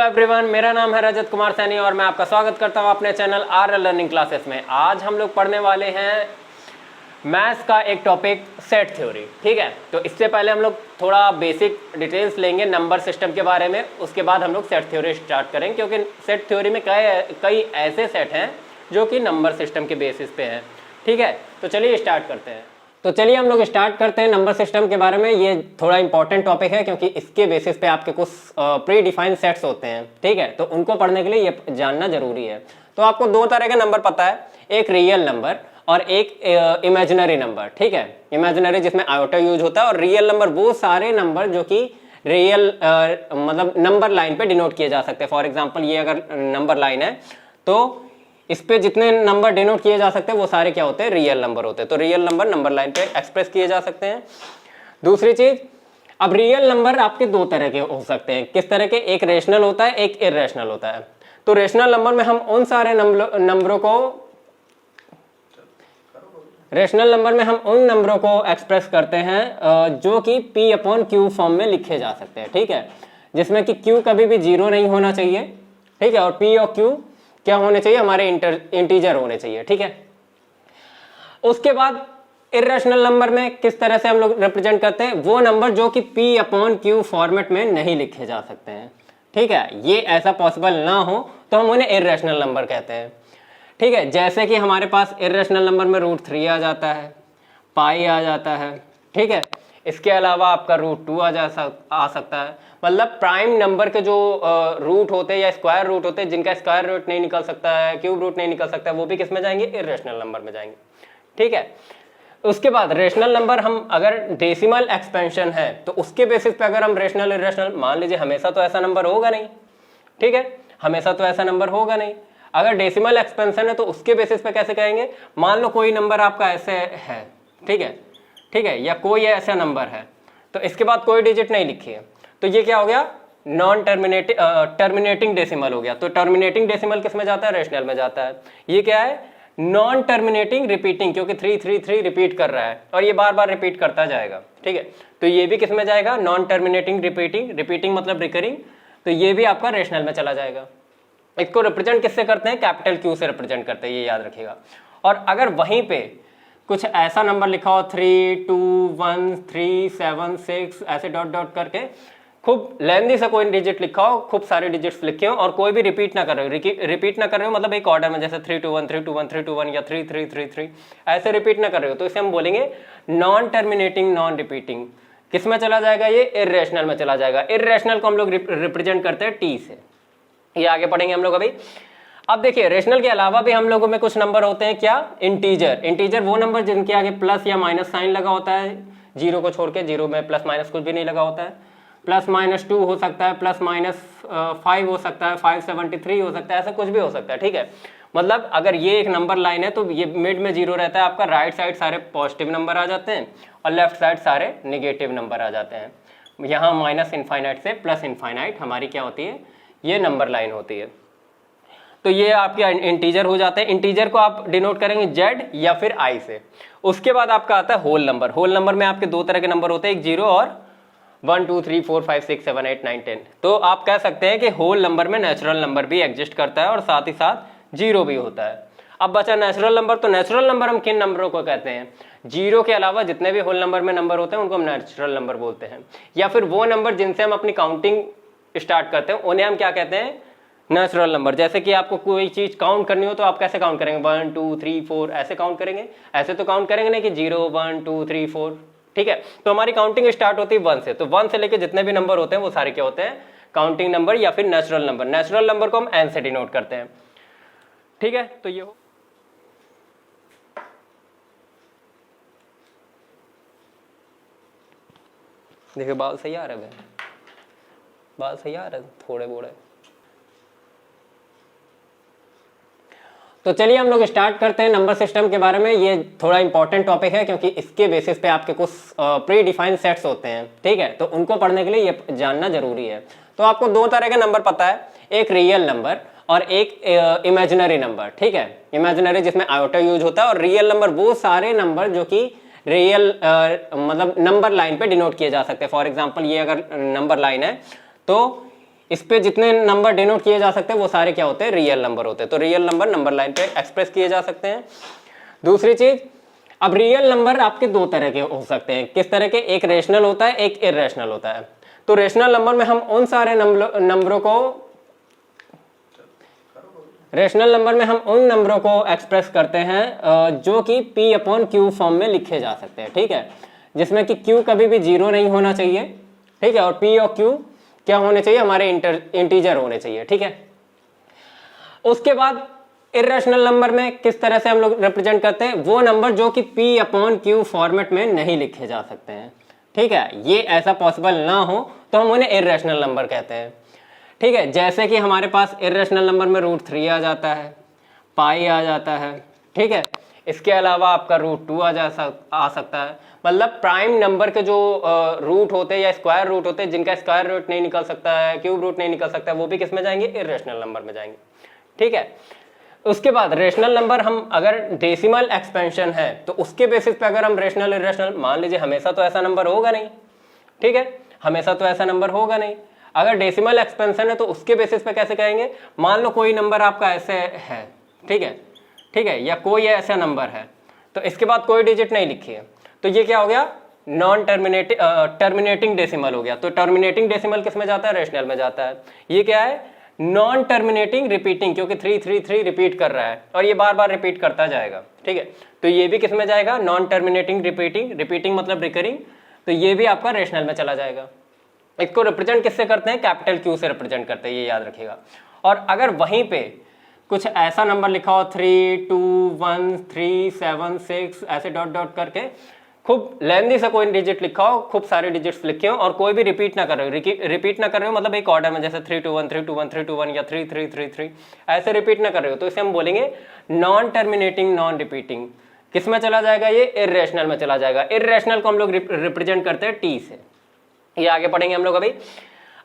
Everyone, मेरा नाम है रजत कुमार सैनी और मैं आपका स्वागत करता हूं अपने चैनल आर लर्निंग क्लासेस में। आज हम लोग पढ़ने वाले हैं मैथ्स का एक टॉपिक सेट थ्योरी। ठीक है, तो इससे पहले हम लोग थोड़ा बेसिक डिटेल्स लेंगे नंबर सिस्टम के बारे में, उसके बाद हम लोग सेट थ्योरी स्टार्ट करेंगे, क्योंकि सेट थ्योरी में कई ऐसे सेट हैं जो कि नंबर सिस्टम के बेसिस पे हैं। ठीक है, तो चलिए स्टार्ट करते हैं। तो चलिए हम लोग स्टार्ट करते हैं नंबर सिस्टम के बारे में। ये थोड़ा इंपॉर्टेंट टॉपिक है क्योंकि इसके बेसिस पे आपके कुछ प्री डिफाइंड सेट्स होते हैं। ठीक है, तो उनको पढ़ने के लिए ये जानना जरूरी है। तो आपको दो तरह के नंबर पता है, एक रियल नंबर और एक इमेजिनरी नंबर। ठीक है, इमेजिनरी जिसमें आयोटा यूज होता है, और रियल नंबर वो सारे नंबर जो कि रियल मतलब नंबर लाइन पे डिनोट किए जा सकते हैं। फॉर एग्जाम्पल, ये अगर नंबर लाइन है तो इस पे जितने नंबर डिनोट किए जा सकते हैं वो सारे क्या होते हैं, रियल नंबर होते हैं। तो रियल नंबर नंबर लाइन पे एक्सप्रेस किए जा सकते हैं। दूसरी चीज, अब रियल नंबर आपके दो तरह के हो सकते हैं। किस तरह के? एक रेशनल होता है, एक इरेशनल होता है। तो रेशनल नंबर में हम उन सारे नंबरों को एक्सप्रेस करते हैं जो कि P अपॉन Q फॉर्म में लिखे जा सकते हैं। ठीक है, जिसमें कि Q कभी भी जीरो नहीं होना चाहिए। ठीक है, और P और Q क्या होने चाहिए, हमारे इंटीजर होने चाहिए। ठीक है, उसके बाद इरेशनल नंबर में किस तरह से हम लोग रिप्रेजेंट करते हैं, वो नंबर जो कि P अपॉन Q फॉर्मेट में नहीं लिखे जा सकते हैं। ठीक है, ये ऐसा पॉसिबल ना हो तो हम उन्हें इरेशनल नंबर कहते हैं। ठीक है, जैसे कि हमारे पास इरेशनल नंबर में √3 आ जाता है, पाई आ जाता है। ठीक है, इसके अलावा आपका √2 आ सकता है। मतलब प्राइम नंबर के जो रूट होते हैं या स्क्वायर रूट होते हैं, जिनका स्क्वायर रूट नहीं निकल सकता है, क्यूब रूट नहीं निकल सकता है, वो भी किस में जाएंगे, इरेशनल नंबर में जाएंगे। ठीक है, उसके बाद रेशनल नंबर, हम अगर डेसिमल एक्सपेंशन है तो उसके बेसिस पे अगर हम रेशनल इरेशनल, मान लीजिए हमेशा तो ऐसा नंबर होगा नहीं। ठीक है, हमेशा तो ऐसा नंबर होगा नहीं। अगर डेसिमल एक्सपेंशन है तो उसके बेसिस पे कैसे कहेंगे, मान लो कोई नंबर आपका ऐसे है। ठीक है, या कोई ऐसा नंबर है तो इसके बाद कोई डिजिट नहीं लिखी है, तो ये क्या हो गया, नॉन टर्मिनेटिंग डेसिमल हो गया। तो टर्मिनेटिंग डेसिमल किस में जाता है, रेशनल में जाता है। ये क्या है, नॉन टर्मिनेटिंग रिपीटिंग, क्योंकि 333 रिपीट कर रहा है और ये बार बार रिपीट करता जाएगा। ठीक है, तो ये भी किस में जाएगा, नॉन टर्मिनेटिंग रिपीटिंग मतलब रिकरिंग, तो ये भी आपका रेशनल में चला जाएगा। इसको रिप्रेजेंट किससे करते हैं, कैपिटल Q से रिप्रेजेंट करते हैं, ये याद रखिएगा। और अगर वहीं पे कुछ ऐसा नंबर लिखा हो 3 2 1 3 7 6 ऐसे डॉट डॉट करके खूब लेंथी से कोई डिजिट लिखा हो, खूब सारे डिजिट्स लिखे हो और कोई भी रिपीट ना कर रहे हो, रिपीट ना कर रहे हो मतलब एक ऑर्डर में, जैसे 3 2 1 3 2 1 3 2 1 या 3 3 3 3 ऐसे रिपीट ना कर रहे हो, तो इसे हम बोलेंगे नॉन टर्मिनेटिंग नॉन रिपीटिंग। किस में चला जाएगा, ये इरेशनल में चला जाएगा। इरेशनल को हम लोग रिप्रेजेंट करते हैं T से। ये आगे पढ़ेंगे हम लोग अभी। अब देखिए, रेशनल के अलावा भी हम लोगों में कुछ नंबर होते हैं, क्या, इंटीजर वो नंबर जिनके आगे प्लस या माइनस साइन लगा होता है, जीरो को छोड़ के, जीरो में प्लस माइनस कुछ भी नहीं लगा होता है। +-2 हो सकता है, +-5 हो सकता है, 573 हो सकता है, ऐसा कुछ भी हो सकता है। ठीक है, मतलब अगर ये एक नंबर लाइन है तो ये मिड में जीरो रहता है, आपका राइट साइड सारे पॉजिटिव नंबर आ जाते हैं और लेफ्ट साइड सारे निगेटिव नंबर आ जाते हैं। यहाँ माइनस इनफाइनाइट से प्लस इनफाइनाइट हमारी क्या होती है, ये नंबर लाइन होती है। तो ये आपके इंटीजर हो जाते हैं। इंटीजर को आप डिनोट करेंगे Z या फिर I से। उसके बाद आपका आता है होल नंबर। होल नंबर में आपके दो तरह के नंबर होते हैं, एक 0 और 1 2 3 4 5 6 7 8 9 10। तो आप कह सकते हैं कि होल नंबर में नेचुरल नंबर भी एग्जिस्ट करता है और साथ ही साथ जीरो भी होता है। अब बचा नेचुरल नंबर। तो नेचुरल नंबर हम किन नंबरों को कहते हैं, जीरो के अलावा जितने भी होल नंबर में नंबर होते हैं उनको हम नेचुरल नंबर बोलते हैं, या फिर वो नंबर जिनसे हम अपनी काउंटिंग स्टार्ट करते हैं उन्हें हम क्या कहते हैं, नेचुरल नंबर। जैसे कि आपको कोई चीज काउंट करनी हो तो आप कैसे काउंट करेंगे, 1 2 3 4 ऐसे काउंट करेंगे, ऐसे तो काउंट करेंगे नहीं कि 0 1 2 3 4। ठीक है, तो हमारी काउंटिंग स्टार्ट होती है 1 से। तो 1 से लेके जितने भी नंबर होते हैं वो सारे क्या होते हैं, काउंटिंग नंबर या फिर नेचुरल नंबर। नेचुरल नंबर को हम n से डिनोट करते हैं। ठीक है, तो ये हो। देखिए बाल सही आ रहे हैं, बाल सही आ रहे हैं, थोड़े बोड़े। तो चलिए हम लोग स्टार्ट करते हैं नंबर सिस्टम के बारे में। ये थोड़ा इंपॉर्टेंट टॉपिक है क्योंकि इसके बेसिस पे आपके कुछ प्री डिफाइंड सेट्स होते हैं। ठीक है, तो उनको पढ़ने के लिए ये जानना जरूरी है। तो आपको दो तरह के नंबर पता है, एक रियल नंबर और एक इमेजिनरी नंबर। ठीक है, इमेजिनरी जिसमें आयोटा यूज होता है, और रियल नंबर वो सारे नंबर जो कि रियल मतलब नंबर लाइन पे डिनोट किए जा सकते हैं। फॉर एग्जाम्पल, ये अगर नंबर लाइन है तो इस पे जितने नंबर डिनोट किए जा सकते हैं वो सारे क्या होते हैं, रियल नंबर होते हैं। तो रियल नंबर नंबर लाइन पे एक्सप्रेस किए जा सकते हैं। दूसरी चीज, अब रियल नंबर आपके दो तरह के हो सकते हैं। किस तरह के, एक रेशनल होता है, एक इरेशनल होता है। तो रेशनल नंबर में हम उन सारे नंबरों को एक्सप्रेस करते हैं जो कि P अपॉन Q फॉर्म में लिखे जा सकते हैं, ठीक है, जिसमें कि Q कभी भी जीरो नहीं होना चाहिए, ठीक है, और P और Q क्या होने चाहिए, हमारे इंटीजर होने चाहिए, ठीक है। उसके बाद इरेशनल नंबर में किस तरह से हम लोग रिप्रेजेंट करते हैं, वो नंबर जो कि P अपॉन Q फॉर्मेट में नहीं लिखे जा सकते हैं, ठीक है, ये ऐसा पॉसिबल ना हो तो हम उन्हें इरेशनल नंबर कहते हैं, ठीक है। जैसे कि हमारे पास इरेशनल नंबर में √3 आ जाता है, पाई आ जाता है, ठीक है, इसके अलावा आपका √2 आ सकता है। मतलब प्राइम नंबर के जो रूट होते हैं या स्क्वायर रूट होते हैं, जिनका स्क्वायर रूट नहीं निकल सकता है, क्यूब रूट नहीं निकल सकता है, वो भी किस में जाएंगे, इरेशनल नंबर में जाएंगे, ठीक है। उसके बाद रेशनल नंबर, हम अगर डेसिमल एक्सपेंशन है तो उसके बेसिस पे अगर हम रेशनल इरेशनल, मान लीजिए हमेशा तो ऐसा नंबर होगा नहीं, ठीक है, हमेशा तो ऐसा नंबर होगा नहीं। अगर डेसिमल एक्सपेंशन है तो उसके बेसिस पे कैसे कहेंगे, मान लो कोई नंबर आपका ऐसे है, ठीक है, ठीक है, या कोई ऐसा नंबर है तो इसके बाद कोई डिजिट नहीं लिखी है, तो ये क्या हो गया, नॉन टर्मिनेटिंग डेसिमल हो गया। तो टर्मिनेटिंग डेसिमल किस में जाता है, रेशनल में जाता है। ये क्या है, नॉन टर्मिनेटिंग रिपीटिंग, क्योंकि 333 रिपीट कर रहा है और ये बार बार रिपीट करता जाएगा, ठीक है, तो ये भी किस में जाएगा, नॉन टर्मिनेटिंग रिपीटिंग मतलब रिकरिंग, तो ये भी आपका रेशनल में चला जाएगा। इसको रिप्रेजेंट किससे करते हैं, कैपिटल Q से रिप्रेजेंट करते हैं, ये याद रखिएगा। और अगर वहीं पे कुछ ऐसा नंबर लिखा हो 3 2 1 3 7 6 ऐसे डॉट डॉट करके खूब लेंदी से कोई डिजिट लिखा हो, खूब सारे डिजिट्स लिखे हो और कोई भी रिपीट ना कर रहे हो, रिपीट ना कर रहे हो मतलब एक ऑर्डर में, जैसे 3 2 1 3 2 1 3 2 1 या 3 3 3 3 ऐसे रिपीट ना कर रहे हो, तो इसे हम बोलेंगे नॉन टर्मिनेटिंग नॉन रिपीटिंग। किस में चला जाएगा, ये इरेशनल में चला जाएगा। इरेशनल को हम लोग रिप्रेजेंट करते हैं T से, ये आगे पढ़ेंगे हम लोग अभी।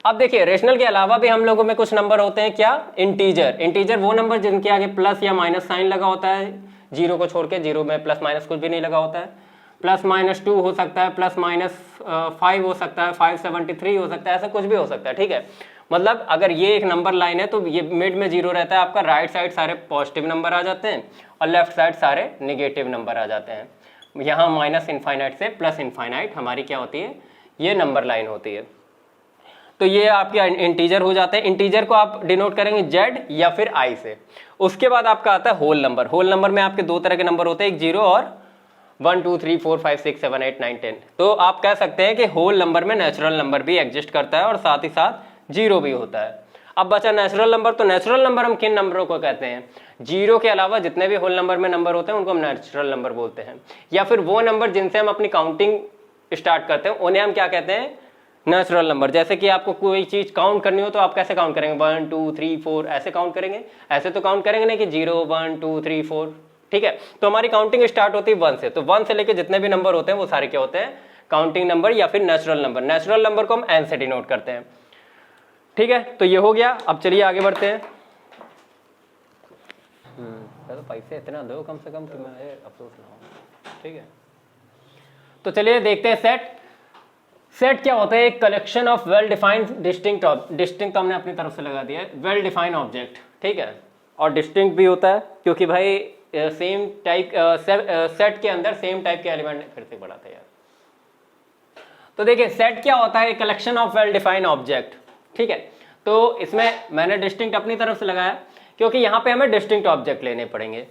अब देखिए रेशनल के अलावा भी हम लोगों में कुछ नंबर होते हैं, क्या, इंटीजर। इंटीजर वो नंबर जिनके आगे प्लस या माइनस साइन लगा होता है, जीरो को छोड़ के, जीरो में प्लस माइनस कुछ भी नहीं लगा होता है। +-2 हो सकता है, +-5 हो सकता है, 573 हो सकता है, ऐसा कुछ भी हो सकता है, ठीक है। मतलब अगर ये एक नंबर लाइन है तो ये मिड में जीरो रहता है आपका, राइट साइड सारे पॉजिटिव नंबर आ जाते हैं और लेफ्ट साइड सारे निगेटिव नंबर आ जाते हैं। यहाँ -∞ से +∞ हमारी क्या होती है, ये नंबर लाइन होती है। तो ये आपके इंटीजर हो जाते हैं। इंटीजर को आप डिनोट करेंगे Z या फिर I से। उसके बाद आपका आता है होल नंबर। होल नंबर में आपके दो तरह के नंबर होते हैं, एक 0 और 1 2 3 4 5 6 7 8 9 10। तो आप कह सकते हैं कि होल नंबर में नेचुरल नंबर भी एग्जिस्ट करता है और साथ ही साथ जीरो भी होता है। अब बचा नेचुरल नंबर। तो नेचुरल नंबर हम किन नंबरों को कहते हैं, जीरो के अलावा जितने भी होल नंबर में नंबर होते हैं उनको हम नेचुरल नंबर बोलते हैं, या फिर वो नंबर जिनसे हम अपनी काउंटिंग स्टार्ट करते हैं उन्हें हम क्या कहते हैं, नेचुरल नंबर। जैसे कि आपको कोई चीज काउंट करनी हो तो आप कैसे काउंट करेंगे, 1 2 3 4 ऐसे काउंट करेंगे, ऐसे तो काउंट करेंगे नहीं कि 0 1 2 3 4, ठीक है। तो हमारी काउंटिंग स्टार्ट होती है 1 से। तो 1 से लेके जितने भी नंबर होते हैं वो सारे क्या होते हैं, काउंटिंग नंबर या फिर नेचुरल नंबर। नेचुरल नंबर को हम n से डिनोट करते हैं, ठीक है। तो ये हो गया। अब चलिए आगे बढ़ते हैं। तो पैसे इतना दो कम से कम कि मैं अफसोस ना हो, ठीक है। तो चलिए देखते हैं सेट। सेट क्या होता है, एक collection of well defined distinct हमने अपनी तरफ से लगा दिया है, वेल डिफाइंड ऑब्जेक्ट, ठीक है। और डिस्टिंक्ट भी होता है क्योंकि भाई सेम टाइप सेट के अंदर सेम टाइप के एलिमेंट फिर से बढ़ाते हैं यार। तो देखिए सेट क्या होता है, collection of well defined object, ठीक है। तो इसमें मैंने डिस्टिंक्ट अपनी तरफ से लगाया क्योंकि यहाँ पे हमें डिस्टिंक्ट ऑब्जेक्ट लेने पड़ेंगे।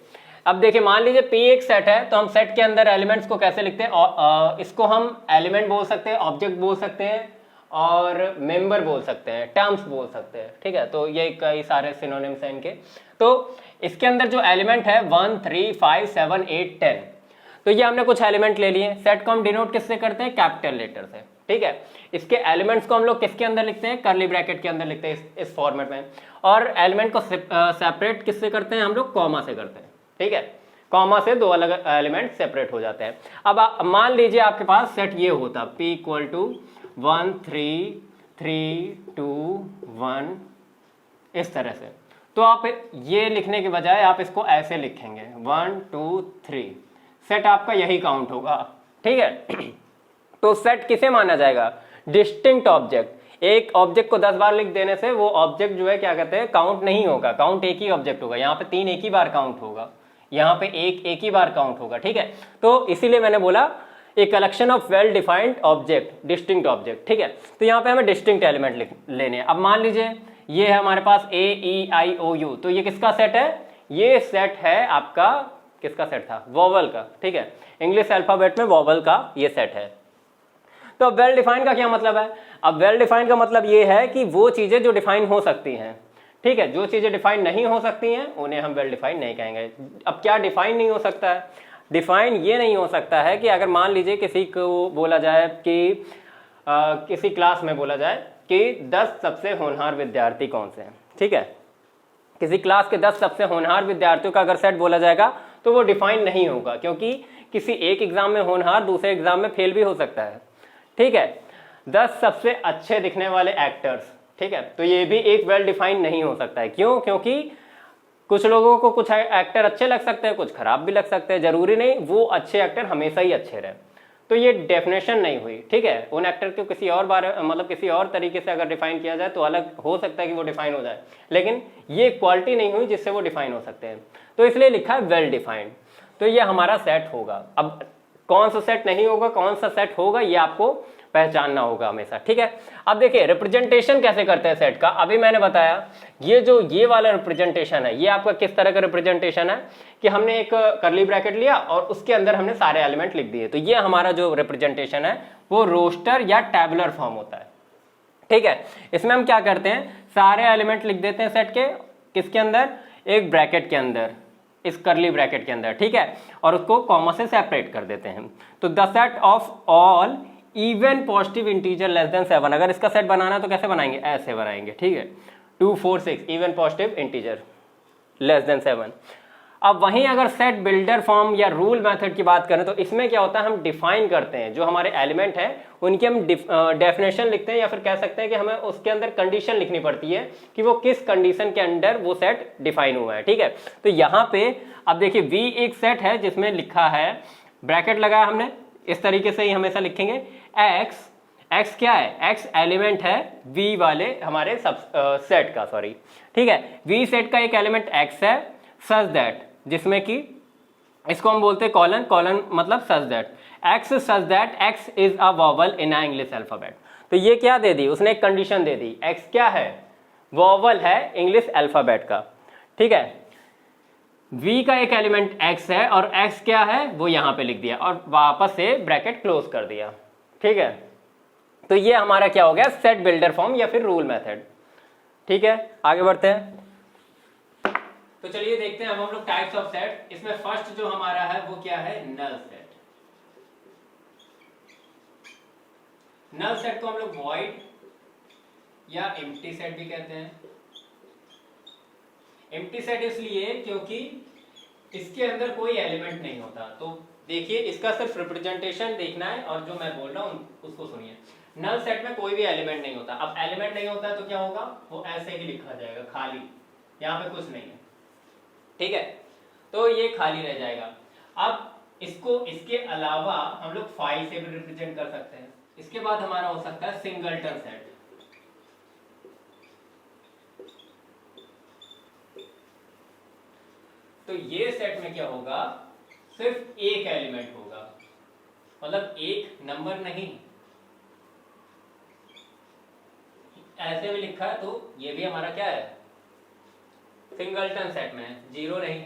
अब देखिए मान लीजिए P एक सेट है तो हम सेट के अंदर एलिमेंट्स को कैसे लिखते हैं, इसको हम एलिमेंट बोल सकते हैं, ऑब्जेक्ट बोल सकते हैं और मेंबर बोल सकते हैं, टर्म्स बोल सकते हैं, ठीक है। तो ये कई सारे सिनोनिम्स हैं इनके। तो इसके अंदर जो एलिमेंट है 1 3 5 7 8 10, तो ये हमने कुछ एलिमेंट ले लिए। सेट को हम डिनोट किससे करते हैं, कैपिटल लेटर से, ठीक है। इसके एलिमेंट्स को हम लोग किसके अंदर लिखते हैं, कर्ली ब्रैकेट के अंदर लिखते हैं इस फॉर्मेट में। और एलिमेंट को सेपरेट किससे करते हैं हम लोग, कॉमा से करते हैं, ठीक है। कॉमा से दो अलग एलिमेंट सेपरेट हो जाते हैं। अब मान लीजिए आपके पास सेट ये होता P = 1 3 3 2 1 इस तरह से। तो आप ये लिखने के बजाय आप इसको ऐसे लिखेंगे 1 2 3, सेट आपका यही काउंट होगा, ठीक है। तो सेट किसे माना जाएगा, डिस्टिंक्ट ऑब्जेक्ट। एक ऑब्जेक्ट को 10 बार लिख देने से वो ऑब्जेक्ट जो है क्या कहते हैं काउंट नहीं होगा, काउंट एक ही ऑब्जेक्ट होगा। यहाँ पे 3 एक ही बार काउंट होगा, यहाँ पे एक ही बार काउंट होगा, ठीक है। तो इसीलिए मैंने बोला a collection of well defined object, distinct object, ठीक है। तो यहाँ पे हमें डिस्टिंक्ट एलिमेंट लेने हैं। अब मान लीजिए ये है हमारे पास AEIOU, तो ये किसका सेट है? ये सेट है आपका, किसका सेट था? वोवल का, ठीक है। इंग्लिश अल्फाबेट में वोवल का ये सेट है। तो अब वेल डिफाइंड का क्या मतलब है? अब वेल डिफाइंड का मतलब ये है कि वो चीजें जो डिफाइन हो सकती हैं, ठीक है। जो चीजें डिफाइन नहीं हो सकती हैं उन्हें हम वेल डिफाइंड नहीं कहेंगे। अब क्या डिफाइन नहीं हो सकता है? डिफाइन ये नहीं हो सकता है कि अगर मान लीजिए किसी को बोला जाए कि किसी क्लास में बोला जाए कि 10 सबसे होनहार विद्यार्थी कौन से हैं, ठीक है। किसी क्लास के 10 सबसे होनहार विद्यार्थियों का अगर सेट बोला जाएगा तो वो डिफाइन नहीं होगा, क्योंकि किसी एक एग्जाम में होनहार दूसरे एग्जाम में फेल भी हो सकता है, ठीक है। 10 सबसे अच्छे दिखने वाले एक्टर्स, ठीक है, तो ये भी एक वेल डिफाइंड नहीं हो सकता है। क्यों? क्योंकि कुछ लोगों को कुछ एक्टर अच्छे लग सकते हैं, कुछ खराब भी लग सकते हैं, जरूरी नहीं वो अच्छे एक्टर हमेशा ही अच्छे रहे। तो ये डेफिनेशन नहीं हुई, ठीक है। उन एक्टर को किसी और बारे मतलब किसी और तरीके से अगर डिफाइन किया जाए तो अलग हो सकता है कि वो डिफाइन हो जाए, लेकिन ये क्वालिटी नहीं हुई जिससे वो डिफाइन हो सकते हैं। तो इसलिए लिखा है वेल डिफाइंड। तो ये हमारा सेट होगा। अब कौन सा सेट नहीं होगा, कौन सा सेट होगा, ये आपको पहचानना होगा हमेशा, ठीक है। अब देखिए रिप्रेजेंटेशन कैसे करते हैं सेट का। अभी मैंने बताया ये वाला रिप्रेजेंटेशन है, ये आपका किस तरह का रिप्रेजेंटेशन है कि हमने एक करली ब्रैकेट लिया और उसके अंदर हमने सारे एलिमेंट लिख दिए। तो ये हमारा जो रिप्रेजेंटेशन है वो रोस्टर या टैबुलर फॉर्म होता है, ठीक है। इसमें हम क्या करते हैं, सारे एलिमेंट लिख देते हैं सेट के, किसके अंदर? एक ब्रैकेट के अंदर, इस करली ब्रैकेट के अंदर, ठीक है, और उसको कॉमा से सेपरेट कर देते हैं। तो the set of all even positive integer less than 7, अगर इसका सेट बनाना है तो कैसे बनाएंगे? ऐसे बनाएंगे, ठीक है। 2 4 6 even positive integer less than 7। अब वहीं अगर सेट बिल्डर फॉर्म या रूल मेथड की बात करें तो इसमें क्या होता है, हम डिफाइन करते हैं जो हमारे एलिमेंट हैं उनकी हम डेफिनेशन लिखते हैं, या फिर कह सकते हैं कि हमें उसके अंदर कंडीशन लिखनी पड़ती है कि वो किस कंडीशन के अंडर वो सेट डिफाइन हुआ है, ठीक है। तो यहाँ पे अब देखिए V एक सेट है जिसमें लिखा है, ब्रैकेट लगाया हमने, इस तरीके से ही हमेशा लिखेंगे। x क्या है? x एलिमेंट है V वाले हमारे सब सेट का, सॉरी, ठीक है। V सेट का एक एलिमेंट x है, सच दैट, जिसमें कि इसको हम बोलते हैं कॉलन, कॉलन मतलब such that, x such that x is a vowel in a English alphabet. तो ये क्या दे दी उसने? एक कंडीशन दे दी, x क्या है? वोवल है इंग्लिश अल्फाबेट का, ठीक है। V का एक एलिमेंट x है और x क्या है वो यहां पे लिख दिया और वापस से ब्रैकेट क्लोज कर दिया, ठीक है। तो ये हमारा क्या हो गया? सेट बिल्डर फॉर्म या फिर रूल मेथड, ठीक है। आगे बढ़ते हैं। तो चलिए देखते हैं अब हम लोग टाइप्स ऑफ सेट। इसमें फर्स्ट जो हमारा है वो क्या है? Null set. नल सेट को हम लोग वॉइड या एम्प्टी सेट भी कहते हैं। एम्प्टी सेट इसलिए क्योंकि इसके अंदर कोई एलिमेंट नहीं होता। तो देखिए इसका सिर्फ रिप्रेजेंटेशन देखना है और जो मैं बोल रहा हूं उसको सुनिए। नल सेट में कोई भी एलिमेंट नहीं होता। अब एलिमेंट नहीं होता तो क्या होगा? वो ऐसे ही लिखा जाएगा, खाली, यहाँ पे कुछ नहीं है, ठीक है। तो ये खाली रह जाएगा। अब इसको इसके अलावा हम लोग 5 से भी रिप्रेजेंट कर सकते हैं। इसके बाद हमारा हो सकता है सिंगलटन सेट। तो ये सेट में क्या होगा? सिर्फ एक एलिमेंट होगा, मतलब एक नंबर नहीं, ऐसे भी लिखा है तो ये भी हमारा क्या है? सिंगलटन सेट में है, जीरो नहीं,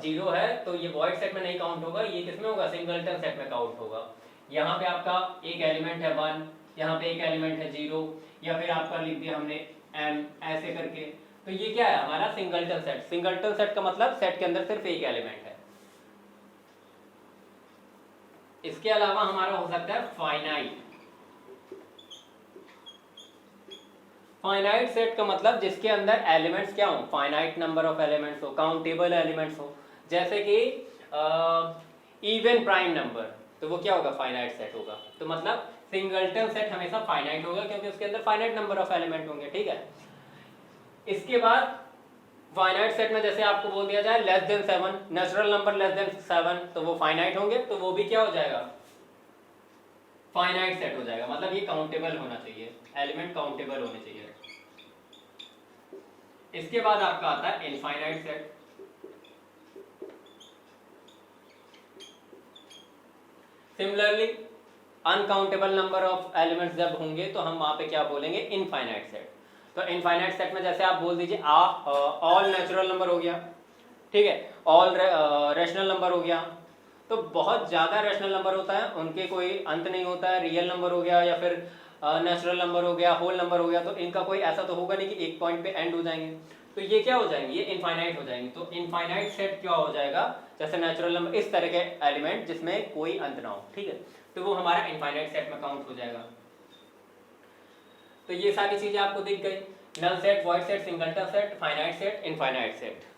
जीरो है तो ये वॉइड सेट में नहीं काउंट होगा, ये किसमें होगा? सिंगलटन सेट में काउंट होगा। यहाँ पे आपका एक एलिमेंट है 1, यहाँ पे एक एलिमेंट है 0, या फिर आपका लिख दिया हमने m ऐसे करके। तो ये क्या है? हमारा सिंगलटन सेट। सिंगलटन सेट का मतलब सेट के अंदर सिर्फ एक एलिमेंट है। इसके अलावा हमारा हो सकता है फाइनाइट। फाइनाइट सेट का मतलब जिसके अंदर एलिमेंट्स क्या हो? फाइनाइट नंबर ऑफ एलिमेंट्स हो, काउंटेबल एलिमेंट्स हो, जैसे कि इवन प्राइम नंबर, तो वो क्या होगा? फाइनाइट सेट होगा। तो मतलब सिंगलटन सेट हमेशा फाइनाइट होगा क्योंकि उसके अंदर फाइनाइट नंबर ऑफ एलिमेंट होंगे, ठीक है। इसके बाद फाइनाइट सेट में जैसे आपको बोल दिया जाए less than 7, natural number less than 7, तो वो फाइनाइट होंगे, तो वो भी क्या हो जाएगा? फाइनाइट सेट हो जाएगा, मतलब ये काउंटेबल होना चाहिए, एलिमेंट काउंटेबल होने चाहिए। इसके बाद आपका आता है infinite set. Similarly uncountable number of elements जब होंगे तो हम वहां पे क्या बोलेंगे, इनफाइनाइट सेट। तो इनफाइनाइट सेट में जैसे आप बोल दीजिए ऑल नेचुरल नंबर हो गया, ठीक है, ऑल रैशनल नंबर हो गया। तो बहुत ज़्यादा रैशनल नंबर होता है, उनके कोई अंत नहीं होता है, रियल नंबर हो गया या फिर नेचुरल नंबर हो गया, होल नंबर हो गया, तो इनका कोई ऐसा तो होगा नहीं कि एक पॉइंट पे एंड हो जाएंगे, तो ये क्या हो जाएंगे, ये इनफाइनाइट हो जाएंगे। तो इनफाइनाइट सेट क्या हो जाएगा, जैसे नेचुरल नंबर, इस तरह के एलिमेंट जिसमें कोई अंत ना हो, ठीक है, तो वो हमारा इनफाइनाइट सेट में काउंट हो जाएगा। तो ये सारी चीजें आपको दिख गई, null set, void set, singleton set, finite set, infinite set.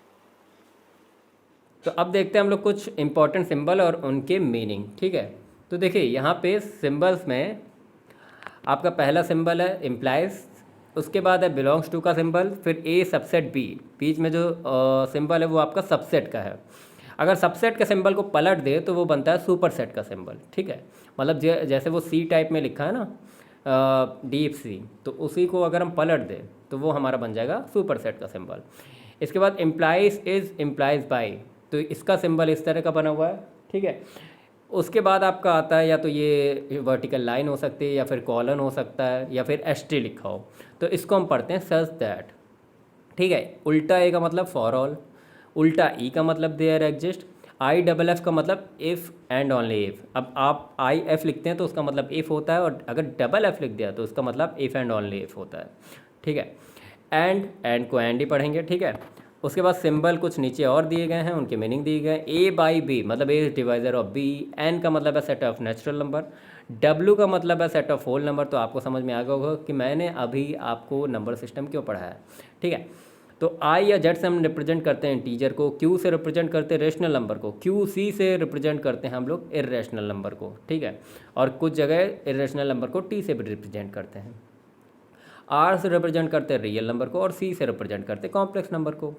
तो अब देखते हैं हम लोग कुछ इंपॉर्टेंट सिंबल और उनके मीनिंग, ठीक है। तो देखिए यहाँ पे सिंबल्स में आपका पहला सिंबल है इम्प्लाइज, उसके बाद है बिलोंग्स टू का सिंबल, फिर ए सबसेट बी, बीच में जो सिंबल है वो आपका सबसेट का है। अगर सबसेट के सिंबल को पलट दे तो वो बनता है सुपर सेट का सिंबल, ठीक है। मतलब जैसे वो सी टाइप में लिखा है ना, डीप सी, तो उसी को अगर हम पलट दें तो वो हमारा बन जाएगा सुपर सेट का सिंबल। इसके बाद इम्प्लाइज इज इम्प्लाइज बाई, तो इसका सिंबल इस तरह का बना हुआ है, ठीक है। उसके बाद आपका आता है या तो ये वर्टिकल लाइन हो सकती है या फिर कॉलन हो सकता है या फिर एस्ट्री लिखा हो, तो इसको हम पढ़ते हैं सच दैट, ठीक है। उल्टा ए का मतलब फॉर ऑल, उल्टा ई का मतलब there exist, I double F का मतलब इफ़ एंड ओनली इफ़। अब आप आई एफ लिखते हैं तो उसका मतलब इफ़ होता है, और अगर डबल एफ लिख दिया तो उसका मतलब इफ़ एंड ओनली इफ़ होता है, ठीक है। एंड को एंड ही पढ़ेंगे, ठीक है। उसके बाद सिंबल कुछ नीचे और दिए गए हैं, उनके मीनिंग दिए गए हैं। ए बाई बी मतलब A is divisor of B, N का मतलब है set of natural number, W का मतलब है सेट ऑफ होल नंबर। तो आपको समझ में आ गया होगा कि मैंने अभी आपको नंबर सिस्टम क्यों पढ़ाया है, ठीक है। तो आई या जेड से हम रिप्रेजेंट करते हैं इंटीजर को, क्यू से रिप्रेजेंट करते हैं रेशनल नंबर को, क्यू सी से रिप्रेजेंट करते हैं हम लोग इर्रेशनल नंबर को, ठीक है। और कुछ जगह इर्रेशनल नंबर को टी से भी रिप्रेजेंट करते हैं। आर से रिप्रेजेंट करते हैं रियल नंबर को, और सी से रिप्रेजेंट करते हैं कॉम्प्लेक्स नंबर को,